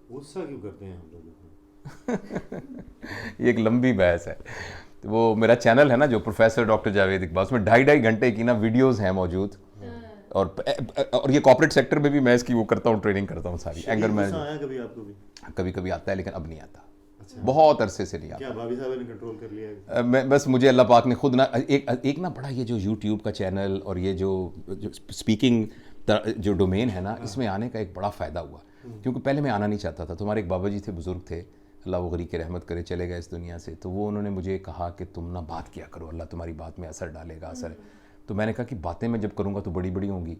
गुस्सा क्यों करते हैं हम लोग? ये एक लंबी बहस है। तो वो मेरा चैनल है ना जो प्रोफेसर डॉक्टर जावेद इकबाल, उसमें 2.5 घंटे की ना वीडियोस हैं मौजूद। और ये कॉर्पोरेट सेक्टर में भी मैं इसकी वो करता हूँ, ट्रेनिंग करता हूँ सारी एंगर गुस्सा मैनेजमेंट। आया कभी आपको भी? कभी कभी आता है लेकिन अब नहीं आता, अच्छा, बहुत अरसे से नहीं आता। क्या भाभी साहब ने कंट्रोल कर लिया है? मैं बस, मुझे अल्लाह पाक ने खुद ना एक ना बड़ा, ये जो यूट्यूब का चैनल और ये जो स्पीकिंग जो डोमेन है ना, इसमें आने का एक बड़ा फ़ायदा हुआ। क्योंकि पहले मैं आना नहीं चाहता था। तो हमारे एक बाबा जी थे, बुज़ुर्ग थे, अल्लाह वो गरी के रहमत करे, चले गए इस दुनिया से। तो वो उन्होंने मुझे कहा कि तुम ना बात किया करो, अल्लाह तुम्हारी बात में असर डालेगा, असर है। तो मैंने कहा कि बातें मैं जब करूँगा तो बड़ी बड़ी होंगी,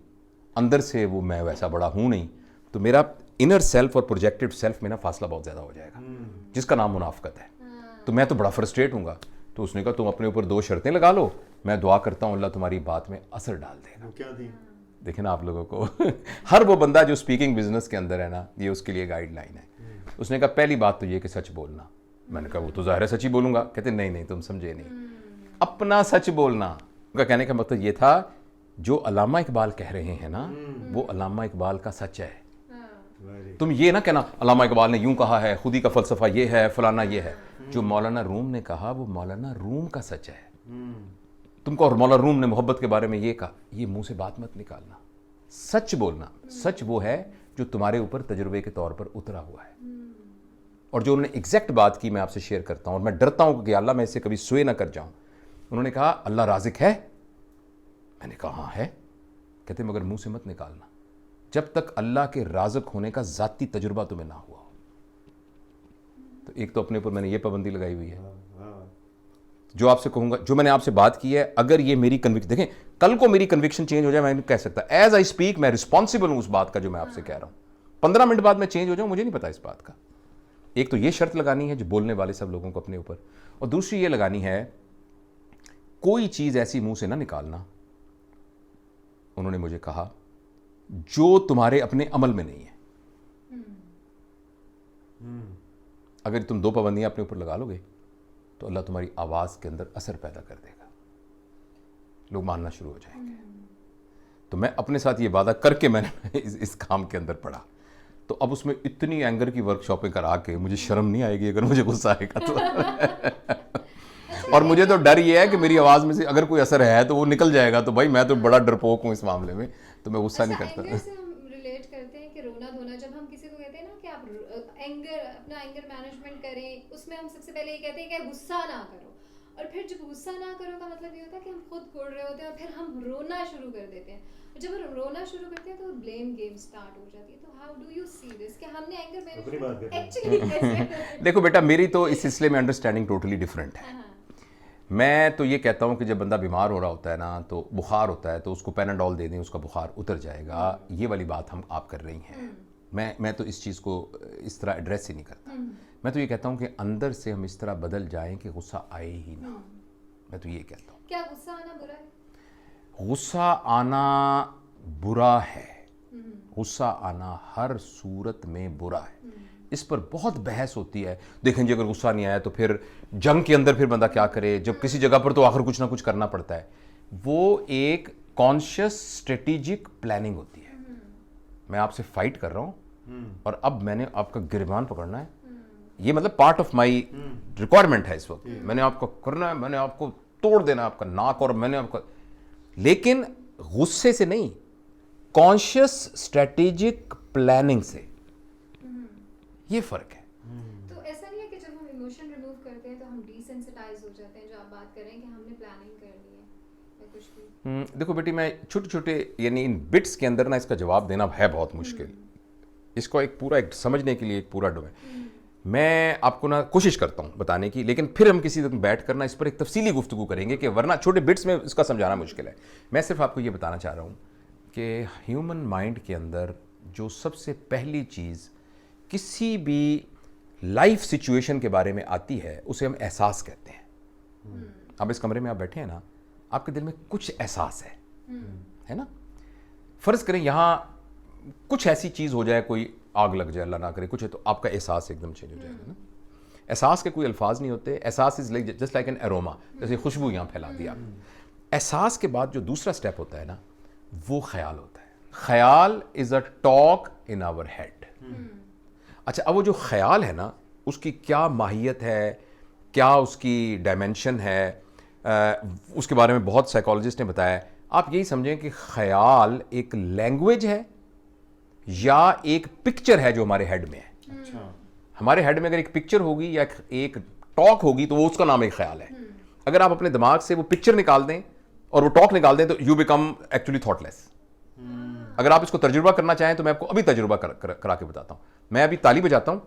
अंदर से वो मैं वैसा बड़ा हूँ नहीं, तो मेरा इनर सेल्फ और प्रोजेक्टेड सेल्फ में ना फासला बहुत ज़्यादा हो जाएगा, जिसका नाम मुनाफकत है। तो मैं तो बड़ा फ्रस्ट्रेट हूँगा। तो उसने कहा तुम अपने ऊपर 2 शर्तें लगा लो, मैं दुआ करता हूँ अल्लाह तुम्हारी बात में असर डाल देगा। वो क्या थी? देखें ना आप लोगों को हर वो बंदा जो स्पीकिंग बिजनेस के अंदर है ना, ये उसके लिए गाइडलाइन है। उसने कहा पहली बात तो ये कि सच बोलना। मैंने कहा वो तो ज़ाहिर है सच ही बोलूँगा। कहते नहीं नहीं तुम समझे नहीं, अपना सच बोलना। उनका कहने का मतलब ये था जो अल्लामा इकबाल कह रहे हैं ना, वो अल्लामा इकबाल का सच है। तुम ये ना कहना अल्लामा इकबाल ने यूं कहा है, खुदी का फलसफा ये है, फलाना ये है। जो मौलाना रूम ने कहा वो मौलाना रूम का सच है। तुमको और मौलाना रूम ने मोहब्बत के बारे में ये कहा, ये मुंह से बात मत निकालना, सच बोलना। सच वो है जो तुम्हारे ऊपर तजुर्बे के तौर पर उतरा हुआ है। और जो उन्होंने एग्जैक्ट बात की मैं आपसे शेयर करता हूं, और मैं डरता हूं कि अल्लाह मैं इससे कभी सोए ना कर जाऊं। उन्होंने कहा अल्लाह राज़िक है। मैंने कहा हाँ है। कहते मगर मुंह से मत निकालना जब तक अल्लाह के राज़िक होने का ज़ाती तजुर्बा तुम्हें ना हुआ हो। तो एक तो अपने ऊपर मैंने ये पाबंदी लगाई हुई है। जो आपसे कहूंगा, जो मैंने आपसे बात की है, अगर ये मेरी कन्विक्शन, देखें कल को मेरी कन्विक्शन चेंज हो जाए, मैं कह सकता एज आई स्पीक मैं रिस्पॉन्सिबल हूं उस बात का जो मैं आपसे कह रहा हूं। 15 मिनट बाद मैं चेंज हो जाऊं, मुझे नहीं पता इस बात का। एक तो ये शर्त लगानी है जो बोलने वाले सब लोगों को अपने ऊपर, और दूसरी ये लगानी है कोई चीज ऐसी मुंह से ना निकालना, उन्होंने मुझे कहा, जो तुम्हारे अपने अमल में नहीं है। अगर तुम 2 पाबंदियां अपने ऊपर लगा लोगे तो अल्लाह तुम्हारी आवाज़ के अंदर असर पैदा कर देगा, लोग मानना शुरू हो जाएंगे। तो मैं अपने साथ ये वादा करके मैंने इस काम के अंदर पड़ा। तो अब उसमें इतनी एंगर की वर्कशॉपें करा के मुझे शर्म नहीं आएगी अगर मुझे गुस्सा आएगा तो और मुझे तो डर ये है कि मेरी आवाज़ में से अगर कोई असर है तो वो निकल जाएगा। तो भाई मैं तो बड़ा डरपोक हूँ इस मामले में, तो मैं गुस्सा नहीं करता। एंगर से हम रिलेट करते हैं कि रोना धोना, जब हम किसी को कहते हैं ना कि आप अपना एंगर मैनेजमेंट करें, उसमें हम सबसे पहले ये कहते हैं कि गुस्सा ना करो। और फिर जब गुस्सा ना करो का मतलब ये होता है कि हम खुद कोड़ रहे होते हैं और फिर हम रोना शुरू कर देते हैं। और जब हम रोना शुरू करते हैं तो ब्लेम गेम स्टार्ट हो जाती है। तो how do you see this कि हमने एंगर मैनेजमेंट एक्चुअली कैसे? देखो बेटा, मेरी तो इस सिलसिले में अंडरस्टैंडिंग टोटली डिफरेंट है। मैं तो ये कहता हूँ कि जब बंदा बीमार हो रहा होता है ना, तो बुखार होता है, तो उसको पैनाडोल दे दें, उसका बुखार उतर जाएगा। ये वाली बात हम आप कर रही हैं। मैं तो इस चीज़ को इस तरह एड्रेस ही नहीं करता। मैं तो ये कहता हूँ कि अंदर से हम इस तरह बदल जाएं कि गुस्सा आए ही ना। मैं तो ये कहता हूँ। क्या गुस्सा आना बुरा है? गुस्सा आना बुरा है, गुस्सा आना हर सूरत में बुरा है। इस पर बहुत बहस होती है। देखें जी, अगर गुस्सा नहीं आया तो फिर जंग के अंदर फिर बंदा क्या करे, जब किसी जगह पर तो आखिर कुछ ना कुछ करना पड़ता है। वो एक कॉन्शियस स्ट्रेटेजिक प्लानिंग होती है। मैं आपसे फाइट कर रहा हूँ और अब मैंने आपका गिरबान पकड़ना है, ये मतलब पार्ट ऑफ माई रिक्वायरमेंट है इस वक्त। मैंने आपको करना है, मैंने आपको तोड़ देना आपका नाक, और मैंने आपका, लेकिन गुस्से से नहीं, कॉन्शियस स्ट्रेटेजिक प्लानिंग से। ये फर्क है। तो ऐसा नहीं है कि जब हम इमोशन रिमूव करते हैं तो हम डिसेंसिटाइज हो जाते हैं, जो आप बात कर रहे हैं कि हमने प्लानिंग कर ली है या कुछ भी? देखो बेटी, मैं छोटे छोटे यानी इन बिट्स के अंदर ना इसका जवाब देना है बहुत मुश्किल। इसको एक समझने के लिए एक पूरा डोमेन मैं आपको ना कोशिश करता हूँ बताने की, लेकिन फिर हम किसी दिन बैठ कर ना इस पर एक तफसीली गुफ्तगू करेंगे, कि वरना छोटे बिट्स में इसका समझाना मुश्किल है। मैं सिर्फ आपको ये बताना चाह रहा हूँ कि ह्यूमन माइंड के अंदर जो सबसे पहली चीज़ किसी भी लाइफ सिचुएशन के बारे में आती है उसे हम एहसास कहते हैं। अब इस कमरे में आप बैठे हैं ना, आपके दिल में कुछ एहसास है ना। फ़र्ज़ करें यहाँ कुछ ऐसी चीज़ हो जाए, कोई आग लग जाए, अल्लाह ना करे कुछ है, तो आपका एहसास एकदम चेंज हो जाएगा ना। एहसास के कोई अल्फाज नहीं होते। एहसास is like just like an aroma, जैसे खुशबू यहाँ फैला दी आप। एहसास के बाद जो दूसरा स्टेप होता है ना, वो ख्याल होता है। ख्याल is a talk in our head. अच्छा, अब वो जो ख्याल है ना, उसकी क्या माहियत है, क्या उसकी डायमेंशन है, उसके बारे में बहुत साइकोलॉजिस्ट ने बताया। आप यही समझें कि ख्याल एक लैंग्वेज है या एक पिक्चर है जो हमारे हेड में है। अच्छा। हमारे हेड में अगर एक पिक्चर होगी या एक टॉक होगी तो वो उसका नाम एक ख्याल है। अगर आप अपने दिमाग से वो पिक्चर निकाल दें और वो टॉक निकाल दें तो यू बिकम एक्चुअली थॉटलेस। अगर आप इसको तजुर्बा करना चाहें तो मैं आपको अभी तजुर्बा करा के बताता हूं। मैं अभी ताली बजाता हूं,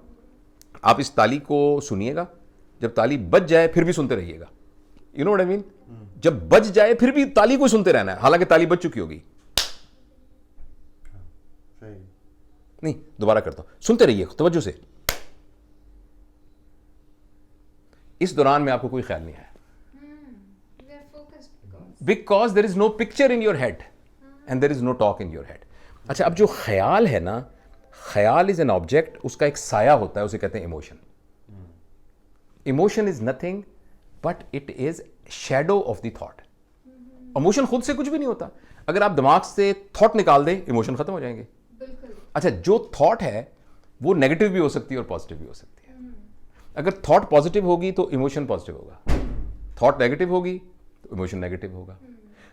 आप इस ताली को सुनिएगा, जब ताली बज जाए फिर भी सुनते रहिएगा। You know what I mean? जब बज जाए फिर भी ताली को सुनते रहना है, हालांकि ताली बज चुकी होगी। सही। नहीं, दोबारा करता हूं, सुनते रहिए तवज्जो से। इस दौरान में आपको कोई ख्याल नहीं आया We are focused because there is no picture in your head and there is no talk in your head. अच्छा, अब जो ख्याल है ना, ख्याल इज एन ऑब्जेक्ट, उसका एक साया होता है, उसे कहते हैं emotion. Emotion is nothing but it is shadow of the thought. Emotion खुद से कुछ भी नहीं होता। अगर आप दिमाग से थॉट निकाल दें, इमोशन खत्म हो जाएंगे। बिल्कुल। अच्छा, जो थॉट है वो नेगेटिव भी हो सकती है और पॉजिटिव भी हो सकती है। अगर थॉट पॉजिटिव होगी तो इमोशन पॉजिटिव होगा, थॉट नेगेटिव होगी तो इमोशन नेगेटिव होगा।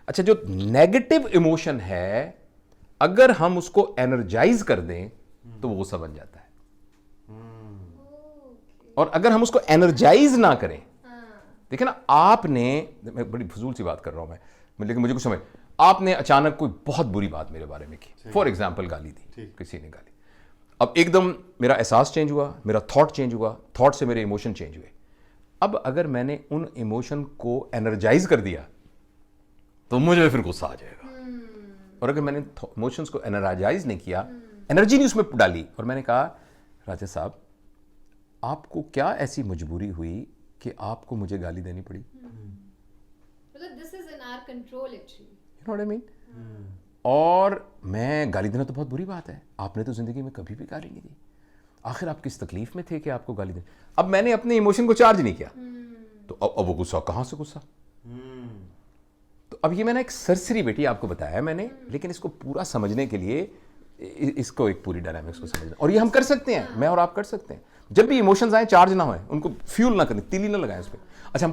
अच्छा, जो नेगेटिव इमोशन है अगर हम उसको एनर्जाइज कर दें तो वो गुस्सा बन जाता है, और अगर हम उसको एनर्जाइज ना करें, देखिए ना, आपने, मैं बड़ी फजूल सी बात कर रहा हूं मैं, लेकिन मुझे कुछ समझ, आपने अचानक कोई बहुत बुरी बात मेरे बारे में की, फॉर एग्जाम्पल गाली दी, किसी ने गाली, अब एकदम मेरा एहसास चेंज हुआ, मेरा थॉट चेंज हुआ, थॉट से मेरे इमोशन चेंज हुए। अब अगर मैंने उन इमोशन को एनर्जाइज कर दिया तो मुझे फिर गुस्सा आ जाएगा, और अगर मैंने इमोशंस को एनर्जाइज नहीं किया, एनर्जी नहीं उसमें डाली, और मैंने कहा राजा साहब आपको क्या ऐसी मजबूरी हुई कि आपको मुझे गाली देनी पड़ी? मतलब this is in our control actually. You know what I mean? और मैं, गाली देना तो बहुत बुरी बात है, आपने तो जिंदगी में कभी भी गाली नहीं दी, आखिर आप किस तकलीफ में थे कि आपको गाली दे। अब मैंने अपने इमोशन को चार्ज नहीं किया तो अब वो गुस्सा कहां से गुस्सा। तो अब ये मैंने एक सरसरी बेटी आपको बताया मैंने, लेकिन इसको पूरा समझने के लिए इसको एक पूरी डायनामिक्स को समझना, और ये हम कर सकते हैं, मैं और आप कर सकते हैं। जब भी इमोशंस आए चार्ज ना होए, उनको फ्यूल ना करें, तीली ना लगाएं उस पर। अच्छा, हम